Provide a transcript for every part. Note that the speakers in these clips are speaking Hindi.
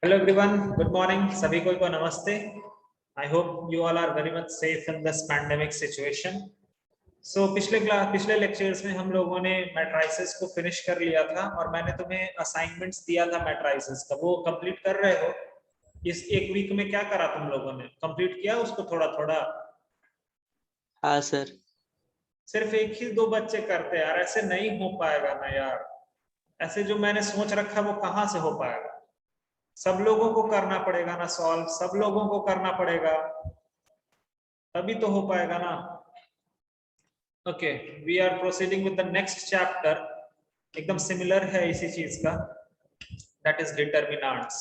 Hello everyone, good morning. सभी को नमस्ते। I hope you all are very much safe in this pandemic situation. सो पिछले लेक्चर्स में हम लोगों ने मैट्राइसेस को फिनिश कर लिया था और मैंने तुम्हें असाइनमेंट्स दिया था मैट्राइसेस का। वो कंप्लीट कर रहे हो? इस एक वीक में क्या करा तुम लोगों ने? कंप्लीट किया उसको थोड़ा थोड़ा? हाँ सर। सिर्फ एक ही दो बच्चे करते हैं यार, ऐसे नहीं हो पाएगा ना यार। ऐसे जो मैंने सोच रखा वो कहाँ से हो पाएगा? सब लोगों को करना पड़ेगा ना सॉल्व, सब लोगों को करना पड़ेगा, तभी तो हो पाएगा ना। Okay, we are proceeding with the next chapter. एकदम सिमिलर है इसी चीज का, दैट इज डिटर्मिनेंट्स।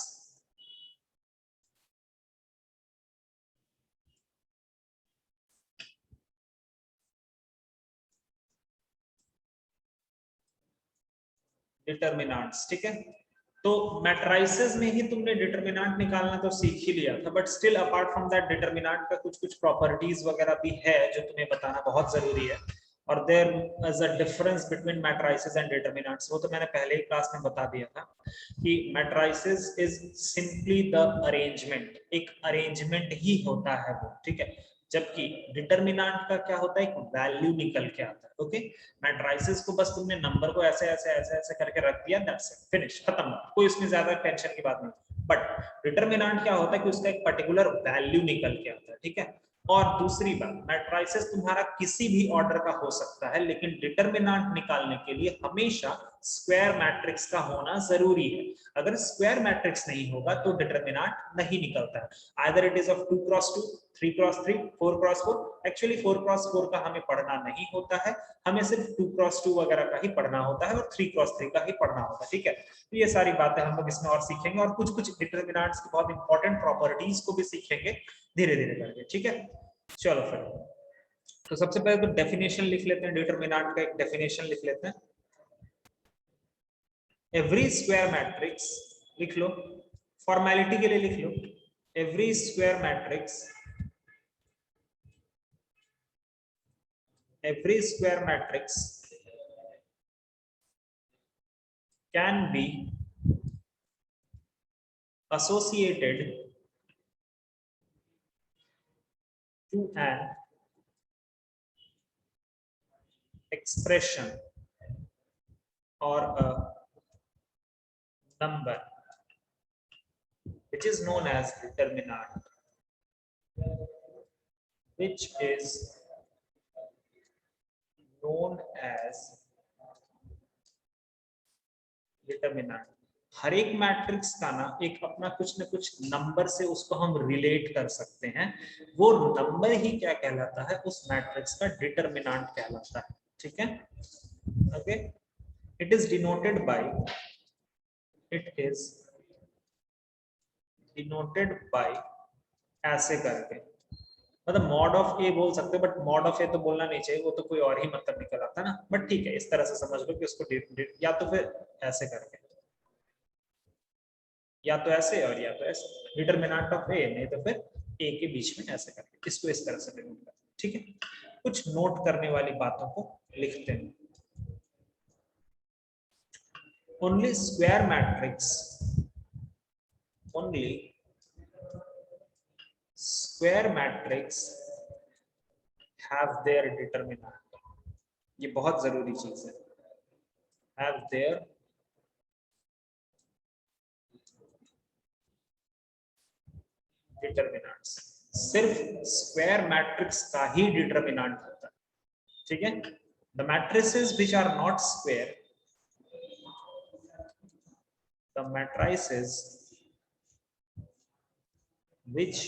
डिटर्मिनेंट्स, ठीक है। तो मैट्राइसेस में ही तुमने डिटर्मिनेंट निकालना तो सीख ही लिया था, but still apart from that determinant का कुछ कुछ प्रॉपर्टीज वगैरह भी है जो तुम्हें बताना बहुत जरूरी है। और there is a difference between matrices and determinants. वो तो मैंने पहले ही क्लास में बता दिया था कि matrices is simply the arrangement, एक अरेंजमेंट ही होता है वो, ठीक है। जबकि डिटर्मिनेंट का क्या होता है, एक वैल्यू निकल के आता है। ओके, मैट्राइसेस को बस तुमने नंबर को ऐसे ऐसे ऐसे ऐसे करके रख दिया, दैट्स इट, फिनिश, खत्म, कोई इसमें ज्यादा टेंशन की बात नहीं। बट डिटर्मिनेंट क्या होता है कि उसका एक पर्टिकुलर वैल्यू निकल के आता है, ठीक है। और दूसरी बात, मैट्राइसेस तुम्हारा किसी भी ऑर्डर का हो सकता है, लेकिन डिटर्मिनेंट निकालने के लिए हमेशा स्क्वायर मैट्रिक्स का होना जरूरी है। अगर स्क्वायर मैट्रिक्स नहीं होगा तो डिटर्मिनेंट नहीं निकलता है। Either it is of 2x2, 3x3, 4x4। Actually 4x4 का हमें पढ़ना नहीं होता है, हमें सिर्फ 2x2 वगैरह का ही पढ़ना होता है और 3x3 का ही पढ़ना होता है, ठीक है। तो ये सारी बातें हम लोग इसमें और सीखेंगे, और कुछ कुछ डिटर्मिनेंट्स की बहुत इंपॉर्टेंट प्रॉपर्टीज को भी सीखेंगे धीरे धीरे करके, ठीक है। चलो फिर, तो सबसे पहले तो डेफिनेशन लिख लेते हैं, डिटर्मिनेंट का एक डेफिनेशन लिख लेते हैं। एवरी स्क्वायर मैट्रिक्स, लिख लो, फॉर्मेलिटी के लिए लिख लो, every square matrix, every square matrix can be associated to an expression or a number which is known as determinant, which is known as determinant। हर एक मैट्रिक्स का ना एक अपना कुछ न कुछ नंबर से उसको हम रिलेट कर सकते हैं, वो नंबर ही क्या कहलाता है, उस मैट्रिक्स का डिटर्मिनेंट कहलाता है, ठीक है। Okay, it is denoted by, it is denoted by ऐसे करके, मतलब मॉड ऑफ ए बोल सकते, बट मॉड ऑफ ए तो बोलना नहीं चाहिए, वो तो कोई और ही मतलब निकल आता ना, बट ठीक है, इस तरह से समझ लो कि उसको या तो फिर ऐसे करके, या तो ऐसे और या तो ऐसे, डिटरमिनेंट ऑफ ए, नहीं तो फिर ए के बीच में ऐसे करके, इसको इस तरह से डिनोट करते हैं, ठीक है। कुछ नोट करने वाली बातों को लिखते हैं। Only square matrix, only square matrix have their determinant। ये बहुत जरूरी चीज है, have their determinants। सिर्फ स्क्वायर मैट्रिक्स का ही डिटर्मिनेंट होता है, ठीक है। The matrices which are not square, the matrices which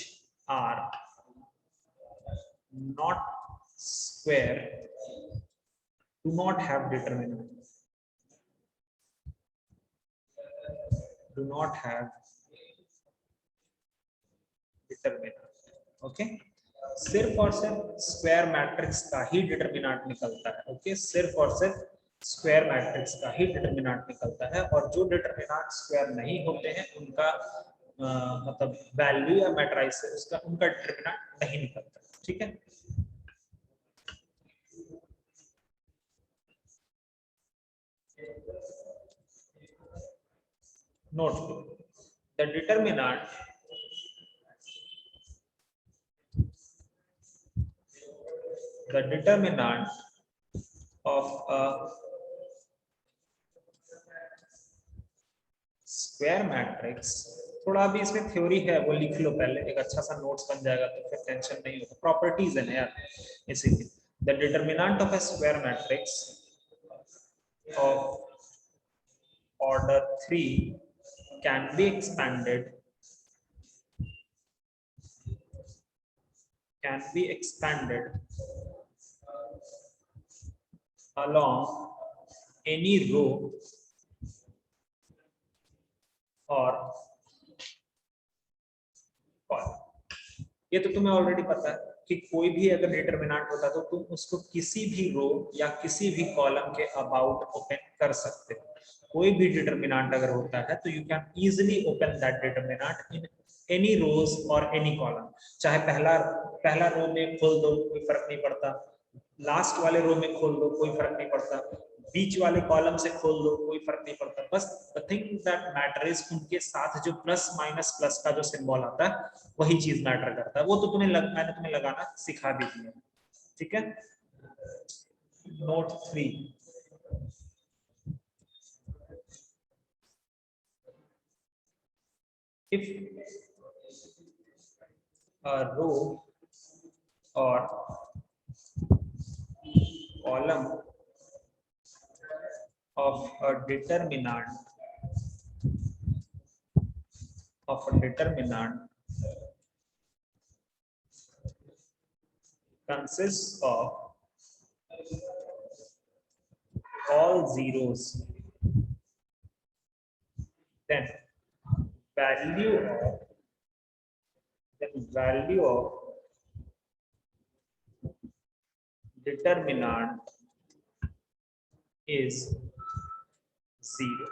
are not square do not have determinant, do not have determinant. Okay, सिर्फ और सिर्फ स्क्वायर मैट्रिक्स का ही डिटर्मिनेंट निकलता है। ओके, सिर्फ और सिर्फ स्क्वायर मैट्रिक्स का ही डिटर्मिनेंट निकलता है, और जो डिटर्मिनेंट स्क्वायर नहीं होते हैं उनका मतलब वैल्यू या मैट्रिक्स उसका उनका डिटर्मिनेंट नहीं निकलता, ठीक है। Note, the determinant of a square matrix, थोड़ा अभी इसमें थ्योरी है वो लिख लो पहले, एक अच्छा सा नोट्स बन जाएगा तो फिर टेंशन नहीं होता, प्रॉपर्टीज है ना यार इसीलिए। The determinant of a square matrix of order 3 can be expanded along any row और कॉलम। ये तो तुम्हें ऑलरेडी पता है कि कोई भी अगर डिटरमिनेंट होता है तो तुम उसको किसी भी रो या किसी भी कॉलम के अबाउट ओपन कर सकते हो। कोई भी डिटरमिनेंट अगर होता है तो you can easily open that determinant in any rows और एनी कॉलम। चाहे पहला रो में खोल दो कोई फर्क नहीं पड़ता, लास्ट वाले रो में खोल दो कोई फर्क नहीं पड़ता, बीच वाले कॉलम से खोल दो कोई फर्क नहीं पड़ता। बस the thing that matter is उनके साथ जो प्लस माइनस प्लस का जो सिंबल आता है वही चीज मैटर करता है। वो तो मैंने तुम्हें लगाना सिखा भी दिया, ठीक है। Note 3, if a row or column of a determinant consists of all zeros, then value of determinant is 0।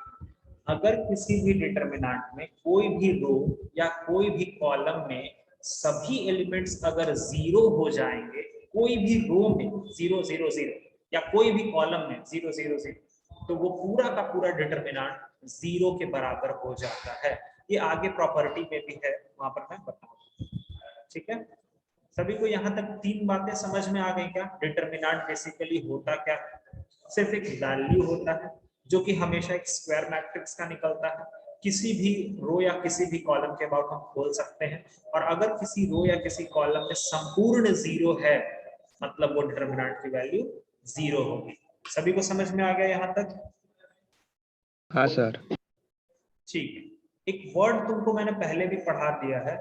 अगर किसी भी डिटरमिनेंट में कोई भी रो या कोई भी कॉलम में सभी एलिमेंट्स अगर 0 हो जाएंगे, कोई भी रो में 0 0 0 या कोई भी कॉलम में 0 0 0, तो वो पूरा का पूरा डिटरमिनेंट 0 के बराबर हो जाता है। ये आगे प्रॉपर्टी में भी है, वहां पर मैं बताऊंगा, ठीक है। सभी को यहाँ तक 3 बातें समझ में आ गई क्या? डिटरमिनेंट बेसिकली होता क्या है? सिर्फ एक वैल्यू होता है जो कि हमेशा एक स्क्वायर मैट्रिक्स का निकलता है। किसी भी रो या किसी भी कॉलम के अबाउट हम खोल सकते हैं, और अगर किसी रो या किसी कॉलम में संपूर्ण 0 है मतलब वो डिटरमिनेंट की वैल्यू 0 होगी। सभी को समझ में आ गया यहाँ तक? हाँ सर। ठीक है। एक वर्ड तुमको मैंने पहले भी पढ़ा दिया है,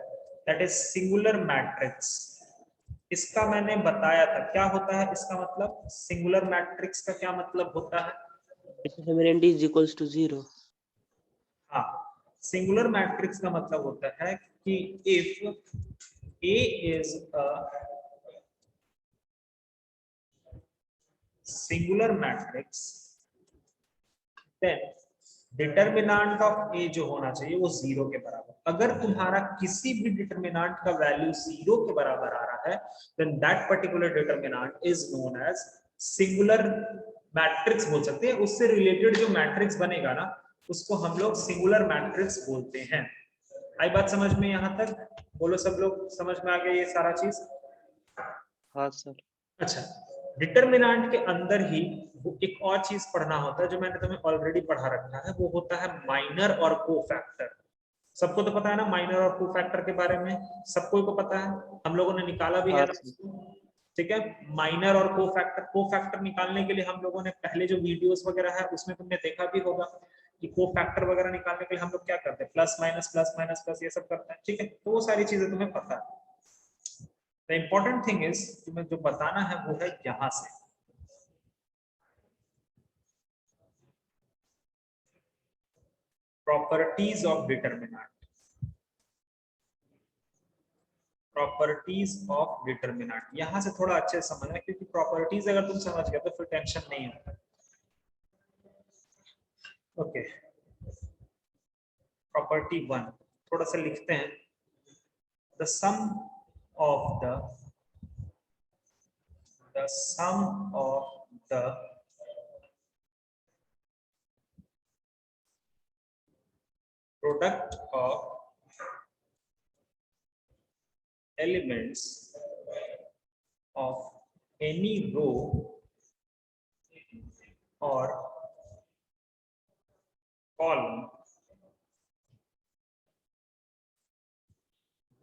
दैट इज सिंगुलर मैट्रिक्स। इसका मैंने बताया था क्या होता है इसका मतलब। सिंगुलर मैट्रिक्स का क्या मतलब होता है? Determinant is equals to 0। हाँ, सिंगुलर मैट्रिक्स का मतलब होता है कि if A is a singular matrix then determinant of A जो होना चाहिए वो 0 के बराबर। अगर तुम्हारा किसी भी डिटरमिनेंट का वैल्यू 0 के बराबर आ रहा है then that particular determinant is known as singular matrix बोल सकते हैं। उससे रिलेटेड जो मैट्रिक्स बनेगा ना उसको हम लोग सिंगुलर मैट्रिक्स बोलते हैं। आई बात समझ में यहाँ तक? बोलो सब लोग समझ में आ गया ये सारा चीज? हाँ सर। अच्छा, डिटरमिनेंट के अंदर ही वो एक और चीज पढ़ना होता है जो मैंने तुम्हें ऑलरेडी पढ़ा रखा है, वो होता है माइनर और कोफैक्टर। सबको तो पता है ना माइनर और कोफैक्टर के बारे में? सबको को पता है, हम लोगों ने निकाला भी है हाँ ना, सर। ठीक है। माइनर और कोफैक्टर निकालने के लिए हम लोगों ने पहले जो वीडियोस वगैरह है उसमें तुमने देखा भी होगा कि कोफैक्टर वगैरह निकालने के लिए हम लोग क्या करते हैं, प्लस माइनस ये सब करते हैं, ठीक है। तो वो सारी चीजें तुम्हें पता है। द इम्पोर्टेंट थिंग इज तुम्हें जो बताना है वो है यहां से properties of determinant. Properties of determinant यहां से थोड़ा अच्छे से समझना, क्योंकि प्रॉपर्टीज अगर तुम समझ गए तो फिर टेंशन नहीं होता। ओके, प्रॉपर्टी 1 थोड़ा सा लिखते हैं। The sum of the product of elements of any row or column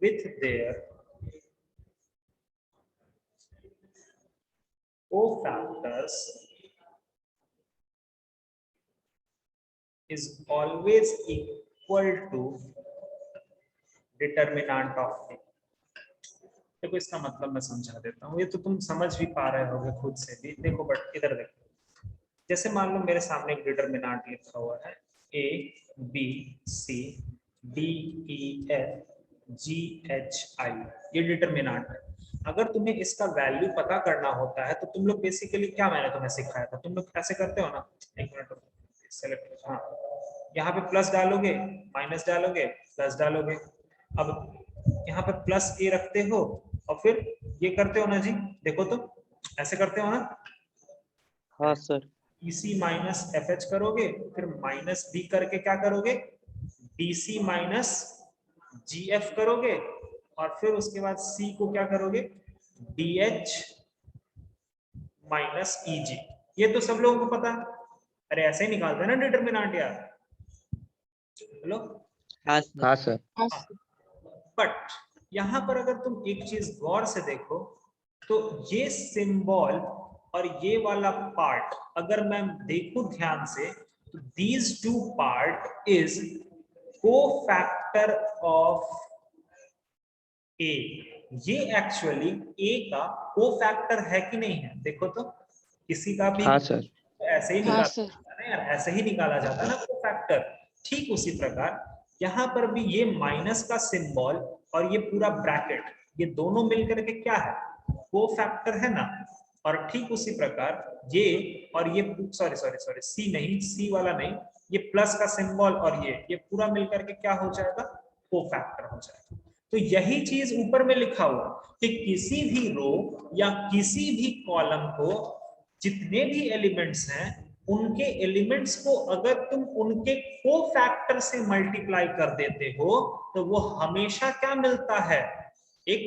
with their cofactors is always equal to determinant of A। देखो इसका मतलब मैं समझा देता हूँ, ये तो तुम समझ भी पा रहे होगे खुद से भी। देखो बट इधर देखो, जैसे मान लो मेरे सामने एक डिटरमिनेंट लिखा हुआ है A B C D E F G H I, ये डिटरमिनेंट है। अगर तुम्हें इसका वैल्यू पता करना होता है तो तुम लोग बेसिकली क्या मैंने तुम्हें सिखाया था, तुम लोग ऐसे करते हो ना, एक मिनट सेलेक्ट, हाँ यहाँ पे प्लस डालोगे, माइनस डालोगे, प्लस डालोगे। अब यहाँ पे प्लस ए रखते हो और फिर ये करते हो ना जी, देखो तो ऐसे करते हो ना। हाँ सर। EC माइनस FH करोगे, फिर माइनस B करके क्या करोगे, DC माइनस GF करोगे, और फिर उसके बाद C को क्या करोगे, DH माइनस EG। ये तो सब लोगों को पता है, अरे ऐसे ही निकालते हैं ना डिटरमिनेंट यार। हेलो, हाँ हाँ सर। सर। बट यहां पर अगर तुम एक चीज गौर से देखो तो ये सिंबल और ये वाला पार्ट अगर मैं देखूं ध्यान से तो these two part is cofactor of A. ये एक्चुअली ए का कोफैक्टर है कि नहीं है, देखो तो किसी का भी हाँ सर। ऐसे ही निकाला जाता है ना यार, ऐसे ही निकाला जाता है ना कोफैक्टर। ठीक उसी प्रकार यहाँ पर भी ये माइनस का सिंबल और ये पूरा ब्रैकेट, ये दोनों मिलकर के क्या है, कोफैक्टर है ना। और ठीक उसी प्रकार ये और ये सॉरी सॉरी सॉरी सी नहीं, सी वाला नहीं, ये प्लस का सिंबल और ये पूरा मिलकर के क्या हो जाएगा, कोफैक्टर हो जाएगा। तो यही चीज ऊपर में लिखा हुआ कि किसी भी रो या किसी भी कॉलम को जितने भी एलिमेंट्स हैं उनके एलिमेंट्स को अगर तुम उनके कोफैक्टर से मल्टीप्लाई कर देते हो तो वो हमेशा क्या मिलता है, एक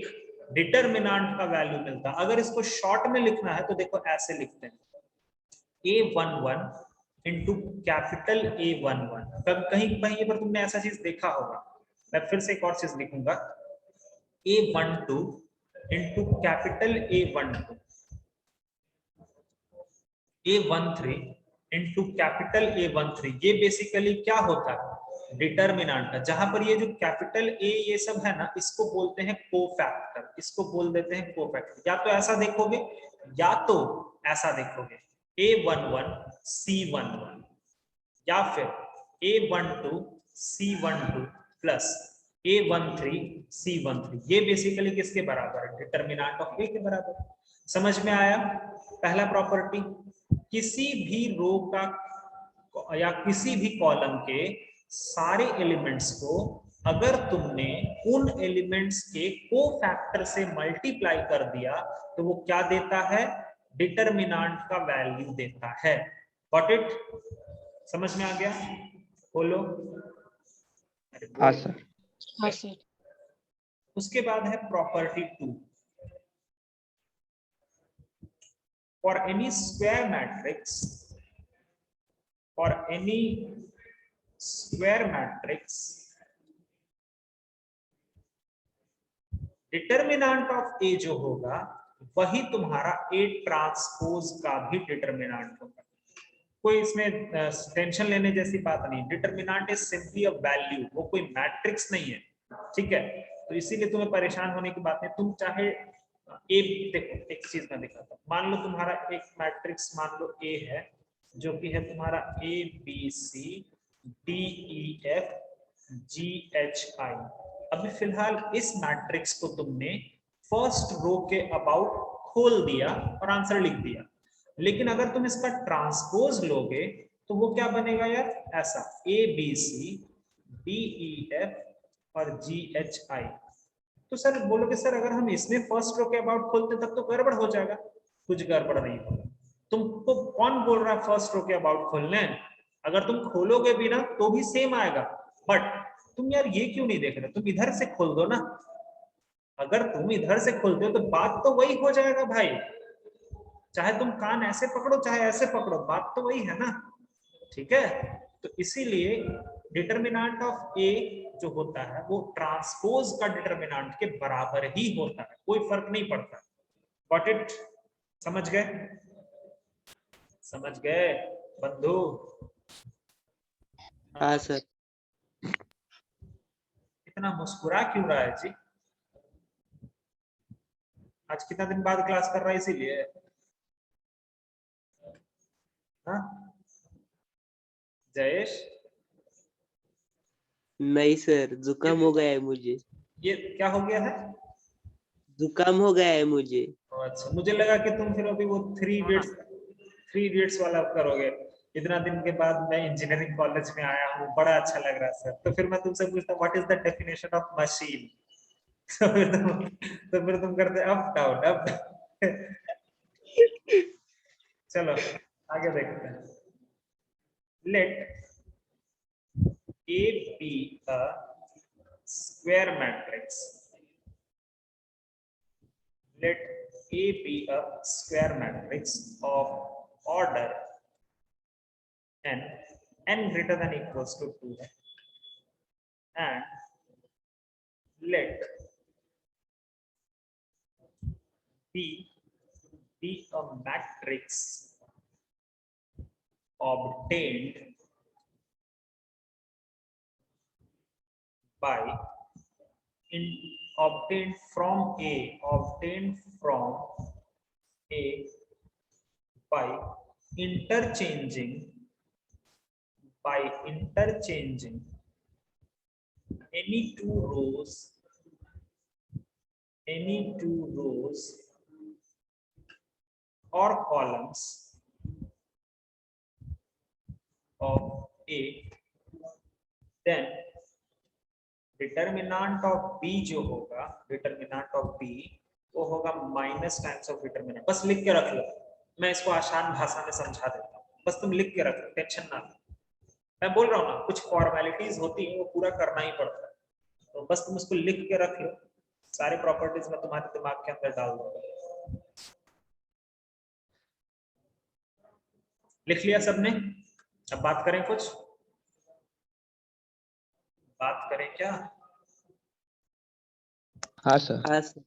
डिटरमिनेंट का वैल्यू मिलता है। अगर इसको शॉर्ट में लिखना है तो देखो ऐसे लिखते हैं, A11 इंटू कैपिटल A11। कहीं कहीं पर तुमने ऐसा चीज देखा होगा, मैं फिर से एक और चीज लिखूंगा, A12 into capital A12, A13 into capital A13। ये बेसिकली क्या होता है, डिटरमिनेंट का। जहां पर ये जो कैपिटल A ये सब है ना, इसको बोलते हैं कोफैक्टर, इसको बोल देते हैं कोफैक्टर। या तो ऐसा देखोगे या तो ऐसा देखोगे, A11 C11 या फिर A12 C12 plus A13 C13। ये बेसिकली किसके बराबर है, डिटरमिनेंट ऑफ A के बराबर। समझ में आया पहला प्रॉपर्टी। किसी भी रो का या किसी भी कॉलम के सारे एलिमेंट्स को अगर तुमने उन एलिमेंट्स के कोफैक्टर से मल्टीप्लाई कर दिया तो वो क्या देता है, डिटरमिनेंट का वैल्यू देता है। गॉट इट, समझ में आ गया, बोलो। हाँ सर। हाँ सर। उसके बाद है property 2। For any square matrix, for any square matrix, determinant of A जो होगा वही तुम्हारा A ट्रांसपोज का भी डिटरमिनेंट होगा। कोई इसमें टेंशन लेने जैसी बात नहीं। Determinant is simply a value, वो कोई मैट्रिक्स नहीं है, ठीक है। तो इसीलिए तुम्हें परेशान होने की बात नहीं। तुम चाहे ए, देखो एक चीज मैं दिखाता हूँ, मान लो तुम्हारा एक मैट्रिक्स मान लो ए है जो कि है तुम्हारा ABC DEF GHI। अभी फिलहाल इस मैट्रिक्स को तुमने फर्स्ट रो के अबाउट खोल दिया और आंसर लिख दिया, लेकिन अगर तुम इसका ट्रांसपोज लोगे तो वो क्या बनेगा यार, ऐसा ABC DEF और GHI। तो सर बोलोगे सर अगर हम इसमें फर्स्ट रो के अबाउट खोलते तब तो गड़बड़ हो जाएगा। कुछ गड़बड़ नहीं होगा। तुमको कौन बोल रहा है फर्स्ट रो के अबाउट खोलने, अगर तुम खोलोगे भी ना तो भी सेम आएगा। बट तुम यार ये क्यों नहीं देख रहे, तुम इधर से खोल दो ना, अगर तुम इधर से खोलते हो तो बात तो वही हो जाएगा भाई, चाहे तुम कान ऐसे पकड़ो चाहे ऐसे पकड़ो, बात तो वही है ना, ठीक है। तो इसीलिए डिटरमिनेंट ऑफ ए जो होता है वो ट्रांसपोज का डिटरमिनेंट के बराबर ही होता है, कोई फर्क नहीं पड़ता। Got it? समझ गए? समझ गए बंधु? हाँ सर। इतना मुस्कुरा क्यों रहा है जी? आज कितना दिन बाद क्लास कर रहा है इसीलिए? हाँ जयेश? नहीं सर, जुकाम हो गया है मुझे। ये क्या हो गया है? जुकाम हो गया है मुझे। अच्छा, मुझे लगा कि तुम फिर अभी वो थ्री इडियट्स वाला करोगे। इतना दिन के बाद मैं इंजीनियरिंग कॉलेज में आया हूँ, बड़ा अच्छा लग रहा है सर, तो फिर मैं तुमसे पूछता हूँ what is the definition of machine? तो फिर तुम करते अप डाउन अप। चलो आगे देखते हैं। Let A be a square matrix. Let A be a square matrix of order n greater than equals to 2, and let B be a matrix obtained by obtained from A by interchanging any two rows or columns of A, then determinant of B जो होगा, डिटरमिनेंट ऑफ बी वो होगा माइनस टाइम्स ऑफ डिटरमिनेंट। बस लिख के रख लो, मैं इसको आसान भाषा में समझा देता हूँ, बस तुम लिख के रख लो, टेंशन ना लो। मैं बोल रहा हूँ ना, कुछ फॉर्मेलिटीज होती है वो पूरा करना ही पड़ता है, तो बस तुम उसको लिख के रख लो, सारी प्रॉपर्टीज में तुम्हारे दिमाग के अंदर डाल दो। लिख लिया सबने? अब बात करें, कुछ बात करें क्या? हाँ सर। हाँ सर।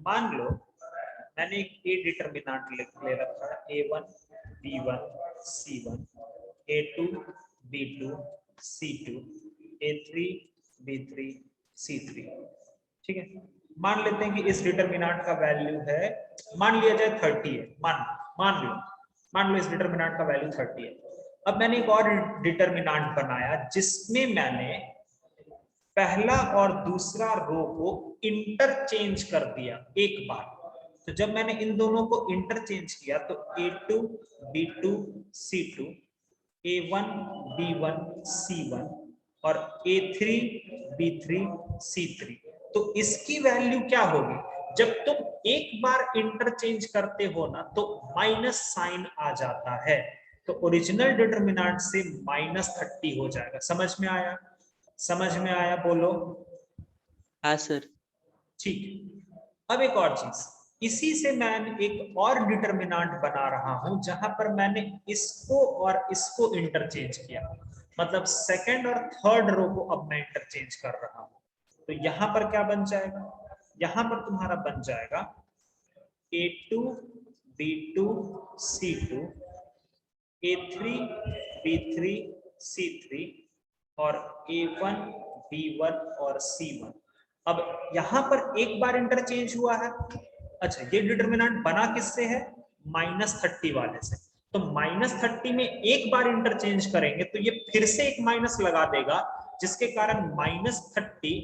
मान लो मैंने एक ए डिटरमिनेंट ले रखा है, A1 B1 C1, A2 B2 C2, A3 B3 C3, ठीक है। मान लेते हैं कि इस डिटरमिनेंट का वैल्यू है, मान लिया जाए 30 है, मान लो इस डिटरमिनेंट का वैल्यू 30 है। अब मैंने एक और डिटरमिनेंट बनाया जिसमें मैंने पहला और दूसरा रो को इंटरचेंज कर दिया एक बार। तो जब मैंने इन दोनों को इंटरचेंज किया तो A2 B2 C2, A1 B1 C1 और A3 B3 C3, तो इसकी वैल्यू क्या होगी? जब तुम एक बार इंटरचेंज करते हो ना तो माइनस साइन आ जाता है, तो ओरिजिनल डिटरमिनेंट से -30 हो जाएगा। समझ में आया? समझ में आया? बोलो। हाँ सर। ठीक। अब एक और चीज, इसी से मैं एक और डिटरमिनेंट बना रहा हूं जहां पर मैंने इसको और इसको इंटरचेंज किया, मतलब सेकंड और थर्ड रो को अब मैं इंटरचेंज कर रहा हूं। तो यहां पर क्या बन जाएगा? यहां पर तुम्हारा बन जाएगा A2 B2 C2, A3 B3 C3 और A1 B1 और C1। अब यहां पर एक बार इंटरचेंज हुआ है। अच्छा, ये डिटरमिनेंट बना किससे है? -30 वाले से। तो -30 में एक बार इंटरचेंज करेंगे तो ये फिर से एक माइनस लगा देगा, जिसके कारण -30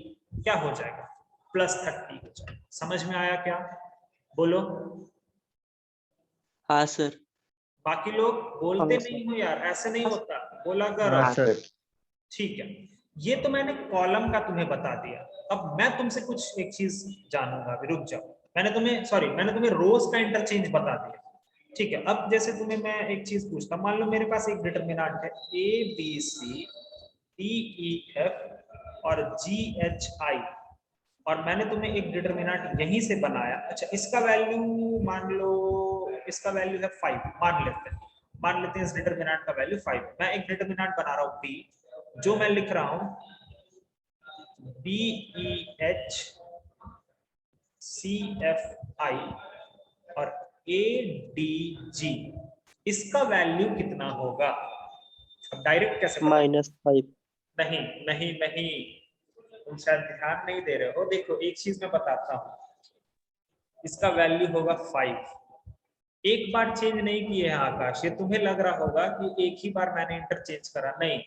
क्या हो जाएगा? +30 हो जाएगा। समझ में आया क्या? बोलो। हाँ सर। बाकी लोग बोलते हाँ नहीं सर। हो यार, ऐसे नहीं होता, बोला करो। हाँ सर। ठीक है, ये तो मैंने कॉलम का तुम्हें बता दिया। अब मैं तुमसे कुछ एक चीज जानूंगा, अभी रुक जाओ। मैंने तुम्हें रोज का इंटरचेंज बता दिया, ठीक है। अब जैसे तुम्हें मैं एक चीज पूछता हूं, मान लो मेरे पास एक डिटरमिनेंट है A B C D E F और G H I, और मैंने तुम्हें एक डिटरमिनेंट यहीं से बनाया। अच्छा, इसका वैल्यू मान लो, इसका वैल्यू है 5, मान लेते हैं इस डिटरमिनेंट का वैल्यू 5। मैं एक डिटरमिनेंट बना रहा हूँ बी, जो मैं लिख रहा हूँ BEHCFI और ADG, इसका वैल्यू कितना होगा? अब डायरेक्ट कैसे पता? -5। नहीं नहीं नहीं, तुम शायद ध्यान नहीं दे रहे हो। देखो एक चीज मैं बताता हूँ, इसका वैल्यू होगा 5। एक बार चेंज नहीं किए हैं आकाश, ये तुम्हें लग रहा होगा कि एक ही बार मैंने इंटरचेंज करा, नहीं,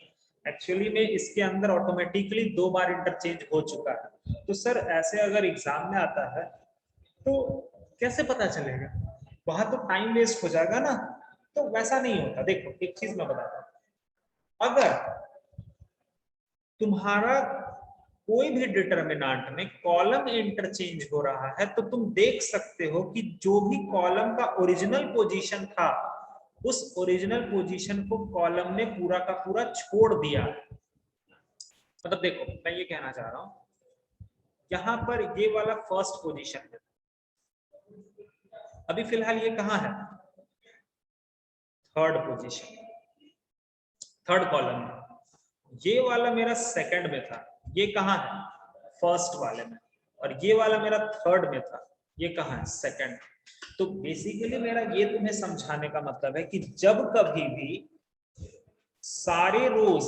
एक्चुअली में इसके अंदर ऑटोमेटिकली 2 बार इंटरचेंज हो चुका है। तो सर ऐसे अगर एग्जाम में आता है तो कैसे पता चलेगा? वहां तो टाइम वेस्ट हो जाएगा ना, तो वैसा नहीं होता। देखो एक चीज मैं बताता हूँ, अगर तुम्हारा कोई भी डिटरमिनेंट में कॉलम इंटरचेंज हो रहा है तो तुम देख सकते हो कि जो भी कॉलम का ओरिजिनल पोजीशन था, उस ओरिजिनल पोजीशन को कॉलम ने पूरा का पूरा छोड़ दिया। मतलब देखो मैं ये कहना चाह रहा हूं, यहां पर ये वाला फर्स्ट पोजीशन है, अभी फिलहाल ये कहां है? थर्ड पोजीशन, थर्ड कॉलम में। ये वाला मेरा सेकंड में था, ये कहां है? फर्स्ट वाले में। और ये वाला मेरा थर्ड में था, ये कहां है? सेकंड। तो बेसिकली मेरा ये तुम्हें समझाने का मतलब है कि जब कभी भी सारे रोज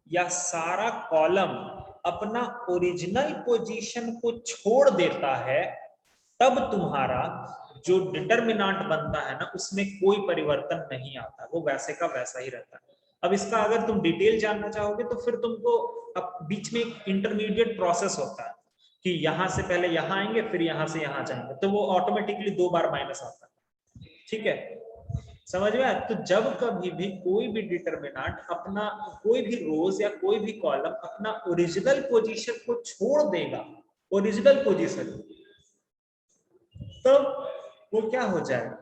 या सारा कॉलम अपना ओरिजिनल पोजीशन को छोड़ देता है, तब तुम्हारा जो डिटरमिनेंट बनता है ना, उसमें कोई परिवर्तन नहीं आता, वो वैसे का वैसा ही रहता है। अब इसका अगर तुम डिटेल जानना चाहोगे तो फिर तुमको अब बीच में एक इंटरमीडिएट प्रोसेस होता है कि यहां से पहले यहां आएंगे, फिर यहां से यहां जाएंगे, तो वो ऑटोमेटिकली 2 बार माइनस आता है। ठीक है, समझ में आया? तो जब कभी भी कोई भी डिटरमिनेंट अपना, कोई भी रोज या कोई भी कॉलम अपना ओरिजिनल पोजीशन को छोड़ देगा, ओरिजिनल पोजीशन, तो वो क्या हो जाएगा?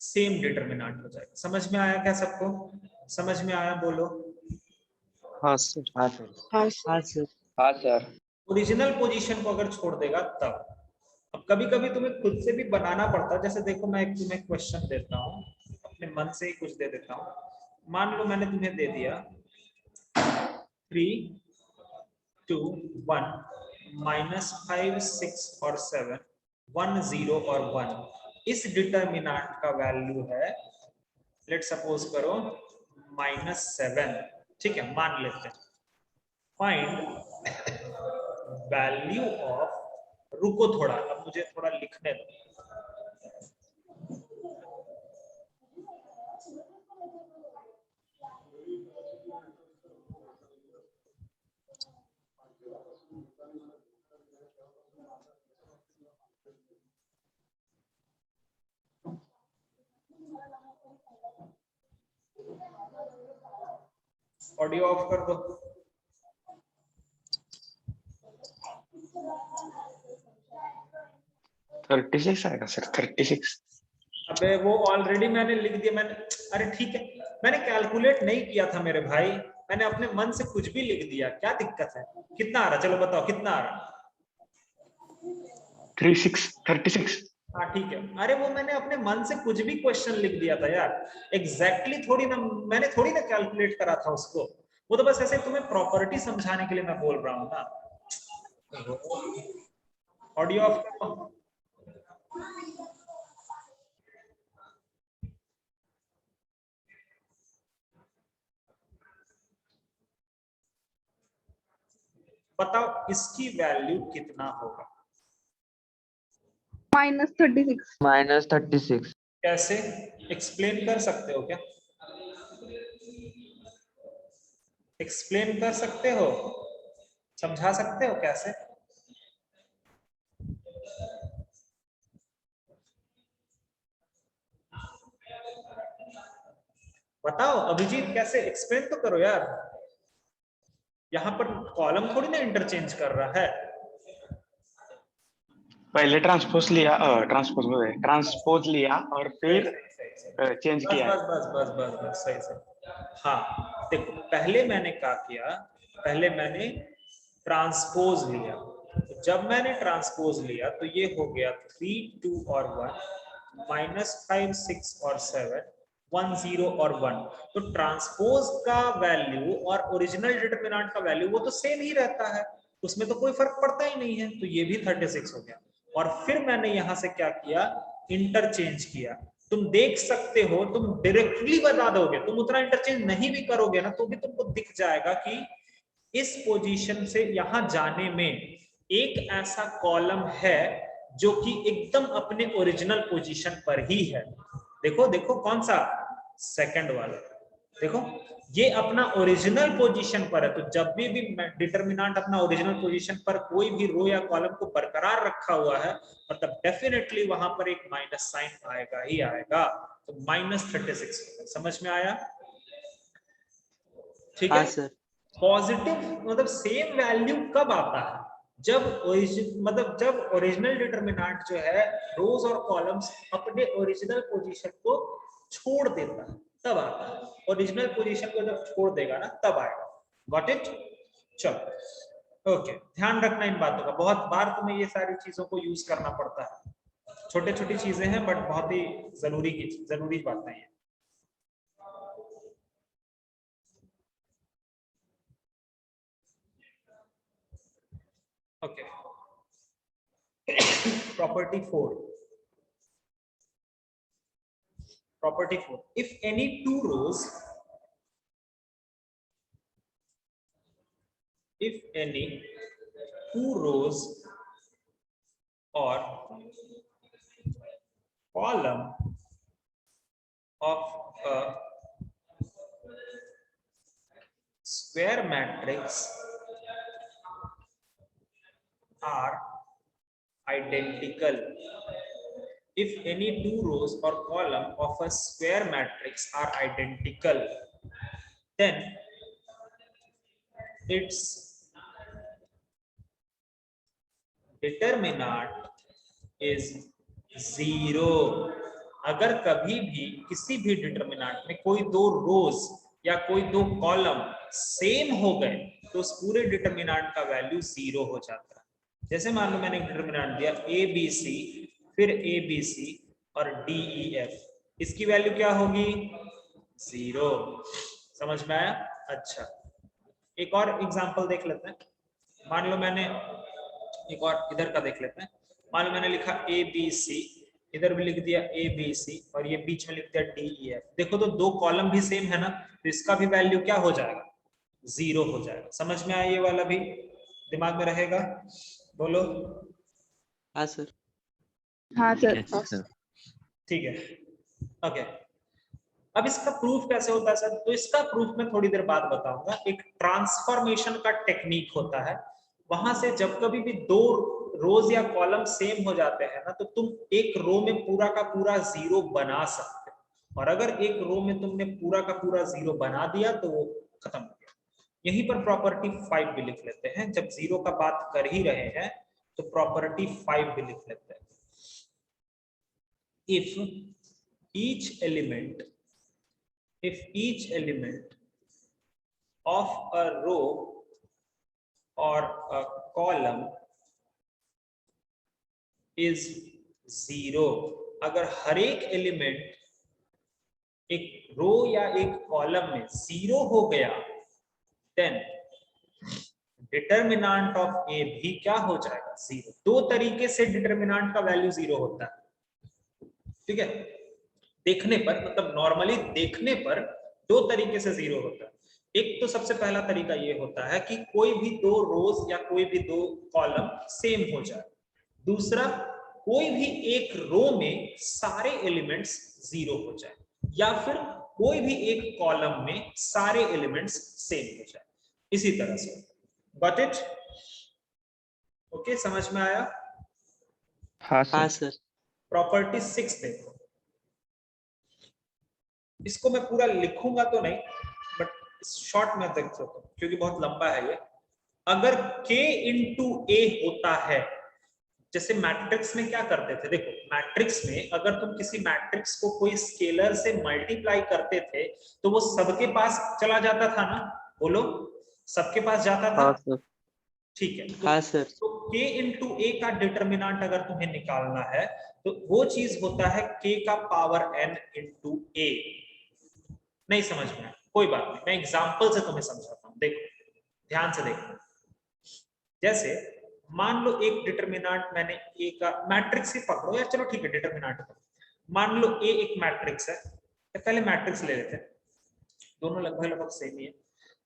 सेम डिटरमिनेंट हो जाएगा। समझ में आया क्या सबको? समझ में आया? बोलो। हाँ सर। हाँ सर। हाँ सर। हाँ सर। ओरिजिनल पोजीशन को अगर छोड़ देगा तब। अब कभी कभी तुम्हें खुद से भी बनाना पड़ता है, जैसे देखो मैं एक तुम्हें क्वेश्चन देता हूँ, अपने मन से ही कुछ दे देता हूँ। मान लो मैंने तुम्हें दे दिया 3, 2, 1, -5, 6 और 7, 1, 0 और 1। इस डिटरमिनेंट का वैल्यू है, लेट सपोज करो -7। ठीक है, मान लेते हैं। फाइंड वैल्यू ऑफ, रुको थोड़ा, अब मुझे थोड़ा लिखने दो। ऑडियो ऑफ कर दो। थर्टी सिक्स आएगा सर, 36। अबे वो ऑलरेडी मैंने लिख दिया, मैंने, अरे ठीक है, मैंने कैलकुलेट नहीं किया था मेरे भाई, मैंने अपने मन से कुछ भी लिख दिया, क्या दिक्कत है? कितना आ रहा? चलो बताओ कितना आ रहा? 36। हाँ ठीक है। अरे वो मैंने अपने मन से कुछ भी क्वेश्चन लिख दिया था यार, एग्जैक्टली थोड़ी ना, मैंने थोड़ी ना कैलकुलेट करा था उसको, वो तो बस ऐसे तुम्हें प्रॉपर्टी समझाने के लिए मैं बोल रहा हूँ ना। ऑडियो ऑफ करो। बताओ इसकी वैल्यू कितना होगा? -36। कैसे एक्सप्लेन कर सकते हो क्या? एक्सप्लेन कर सकते हो? समझा सकते हो कैसे? बताओ अभिजीत, कैसे? एक्सप्लेन तो करो यार, यहाँ पर कॉलम थोड़ी ना इंटरचेंज कर रहा है। पहले ट्रांसपोज लिया और फिर चेंज बस किया। बस बस बस बस बस, सही सही। हाँ देखो, पहले मैंने क्या किया, पहले मैंने ट्रांसपोज लिया, तो जब मैंने ट्रांसपोज लिया तो ये हो गया 3 2 और 1 -5 6 और 7 1 0 और 1। तो ट्रांसपोज का वैल्यू और ओरिजिनल डिटरमिनेंट का वैल्यू वो तो सेम ही रहता है, उसमें तो कोई फर्क पड़ता ही नहीं है, तो ये भी 36 हो गया। और फिर मैंने यहां से क्या किया, इंटरचेंज किया। तुम देख सकते हो, तुम डायरेक्टली बता दोगे, तुम उतना इंटरचेंज नहीं भी करोगे ना तो भी तुमको दिख जाएगा कि इस पोजीशन से यहां जाने में एक ऐसा कॉलम है जो कि एकदम अपने ओरिजिनल पोजीशन पर ही है। देखो देखो कौन सा, सेकंड वाला, देखो ये अपना ओरिजिनल पोजीशन पर है। तो जब भी डिटरमिनेंट अपना ओरिजिनल पोजीशन पर कोई भी रो या कॉलम को बरकरार रखा हुआ है, मतलब डेफिनेटली वहां पर एक माइनस साइन आएगा ही आएगा। तो -36 समझ में आया? ठीक है सर। पॉजिटिव मतलब सेम वैल्यू कब आता है, जब जब ओरिजिनल डिटरमिनेंट जो है रोज और कॉलम्स अपने ओरिजिनल पोजीशन को छोड़ देता है तब आता है। ओरिजिनल पोजीशन को जब छोड़ देगा ना तब आएगा। Got it? चलो ओके, ध्यान रखना इन बातों का, बहुत बार तुम्हें ये सारी चीजों को यूज करना पड़ता है। छोटे छोटी चीजें हैं बट बहुत ही जरूरी बातें हैं। Okay. Property 4. Property 4. If any two rows or column of a square matrix are identical. If any two rows or column of a square matrix are identical, then its determinant is 0. अगर कभी भी किसी भी डिटरमिनेंट में कोई दो रोज या कोई दो कॉलम सेम हो गए तो उस पूरे डिटरमिनेंट का वैल्यू 0 हो जाता है। जैसे मान लो मैंने एक डिटरमिनेंट दिया ABC, फिर ABC और DEF, इसकी वैल्यू क्या होगी? 0। समझ में आया? अच्छा, एक और एग्जांपल देख लेते हैं। मान लो मैंने एक और इधर का देख लेते हैं। मान लो मैंने लिखा ABC, इधर भी लिख दिया ABC और ये बीच में लिख दिया DEF। देखो तो दो कॉलम भी सेम है ना, तो इसका भी वैल्यू क्या हो जाएगा? 0 हो जाएगा। समझ में आया? ये वाला भी दिमाग में रहेगा? बोलो। हाँ सर। हाँ सर। ठीक है ओके। अब इसका प्रूफ कैसे होता है सर? तो इसका प्रूफ मैं थोड़ी देर बाद बताऊंगा। एक ट्रांसफॉर्मेशन का टेक्निक होता है, वहां से जब कभी भी दो रोज या कॉलम सेम हो जाते हैं ना तो तुम एक रो में पूरा का पूरा 0 बना सकते हो, और अगर एक रो में तुमने पूरा का पूरा 0 बना दिया तो वो खत्म हो गया। यहीं पर प्रॉपर्टी 5 भी लिख लेते हैं, जब 0 का बात कर ही रहे हैं तो प्रॉपर्टी 5 भी लिख लेते हैं। if each element of a row or a column is 0, अगर हर एक एलिमेंट एक रो या एक कॉलम में 0 हो गया, देन डिटरमिनेंट ऑफ ए भी क्या हो जाएगा? 0। दो तरीके से डिटरमिनेंट का वैल्यू 0 होता है, ठीक है? देखने पर, मतलब नॉर्मली देखने पर दो तरीके से 0 होता है। एक तो सबसे पहला तरीका ये होता है कि कोई भी दो रोज या कोई भी दो कॉलम सेम हो जाए। दूसरा, कोई भी एक रो में सारे एलिमेंट्स 0 हो जाए, या फिर कोई भी एक कॉलम में सारे एलिमेंट्स सेम हो जाए। इसी तरह से गॉट इट? ओके, समझ में आया? हाँ हाँ सर। सर। प्रॉपर्टी 6 देखो, इसको मैं पूरा लिखूंगा तो नहीं बट शॉर्ट में देख सकते हो क्योंकि बहुत लंबा है ये। अगर k इंटू a होता है, जैसे मैट्रिक्स में क्या करते थे, देखो मैट्रिक्स में अगर तुम किसी मैट्रिक्स को कोई स्केलर से मल्टीप्लाई करते थे तो वो सबके पास चला जाता था ना, बोलो सबके पास जाता था। हाँ सर। ठीक है। हाँ सर। तो k इंटू a का डिटर्मिनेंट अगर तुम्हें निकालना है तो वो चीज होता है k का पावर n इंटू a। नहीं समझ में? कोई बात नहीं, मैं एग्जांपल से तुम्हें समझाता हूँ। देखो ध्यान से देखो, जैसे मान लो एक डिटर्मिनेंट मैंने a का मैट्रिक्स ही पकड़ो, या चलो ठीक है डिटर्मिनेंट पकड़ो। मान लो a एक मैट्रिक्स है, तो पहले मैट्रिक्स ले लेते हैं, दोनों लगभग सेम ही है।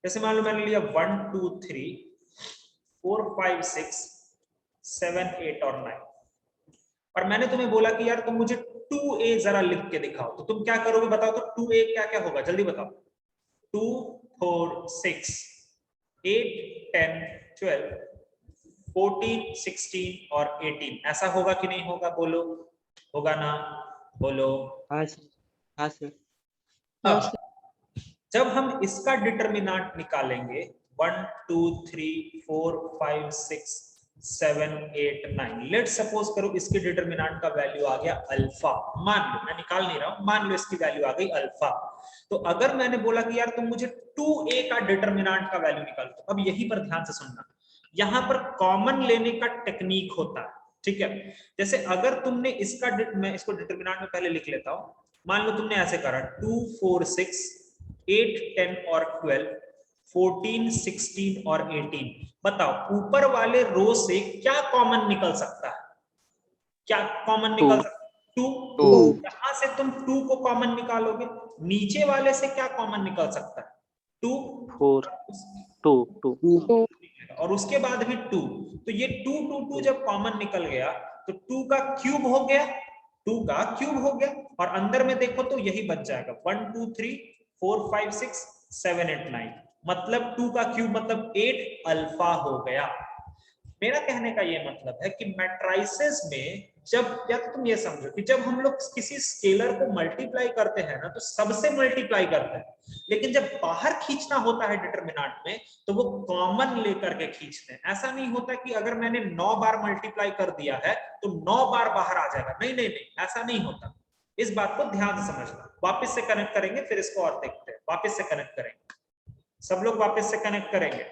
जैसे मान लो मैंने लिया 1 2 3 4 5 6 7 8 और 9, और मैंने तुम्हें बोला कि यार तुम मुझे 2a जरा लिख के दिखाओ, तो तुम क्या करोगे बताओ? तो 2a क्या क्या होगा जल्दी बताओ। 2 4 6 8 10 12 14 16 और 18, ऐसा होगा कि नहीं होगा? बोलो, होगा ना? बोलो। हाँ सर। हाँ सर। अब जब हम इसका डिटर्मिनेंट निकालेंगे 1 2 3 4 5 6 7 8 9, लेट सपोज करो इसके डिटर्मिनेंट का वैल्यू आ गया अल्फा। मान लो, मैं निकाल नहीं रहा हूं, मान लो इसकी वैल्यू आ गई अल्फा। तो अगर मैंने बोला कि यार तुम मुझे 2a का डिटर्मिनेंट का वैल्यू निकाल दो, अब यहीं पर ध्यान से सुनना, यहां पर कॉमन लेने का टेक्निक होता है, ठीक है। जैसे अगर तुमने इसका मैं इसको डिटर्मिनेंट में पहले लिख लेता हूं। मान लो तुमने ऐसे करा 2 4 6 8 10 और 12 14 16 और 18, बताओ ऊपर वाले रो से क्या कॉमन निकल सकता है? क्या कॉमन निकल सकता है? 2। यहां से तुम 2 को कॉमन निकालोगे, नीचे वाले से क्या कॉमन निकल सकता है? 2 4 2 2 और उसके बाद भी 2। तो ये 2 2 2 जब कॉमन निकल गया तो 2 का क्यूब हो गया, 2 का क्यूब हो गया, और अंदर में देखो तो यही बच जाएगा 1 2 3 4 5 6 7 8 9, मतलब 2 का क्यूब मतलब 8 अल्फा हो गया। मेरा कहने का ये मतलब है कि मैट्राइसेस में जब, या तो तुम ये समझो कि जब हम लोग किसी स्केलर को मल्टीप्लाई करते हैं ना, तो सबसे मल्टीप्लाई करते हैं, लेकिन जब बाहर खींचना होता है डिटर्मिनेंट में तो वो कॉमन लेकर के खींचते हैं। ऐसा नहीं होता कि अगर मैंने 9 बार मल्टीप्लाई कर दिया है तो 9 बार बाहर आ जाएगा, नहीं नहीं नहीं, ऐसा नहीं होता। इस बात को ध्यान से समझना। वापस से कनेक्ट करेंगे, फिर इसको और देखते हैं। वापस से कनेक्ट करेंगे, सब लोग वापस से कनेक्ट करेंगे।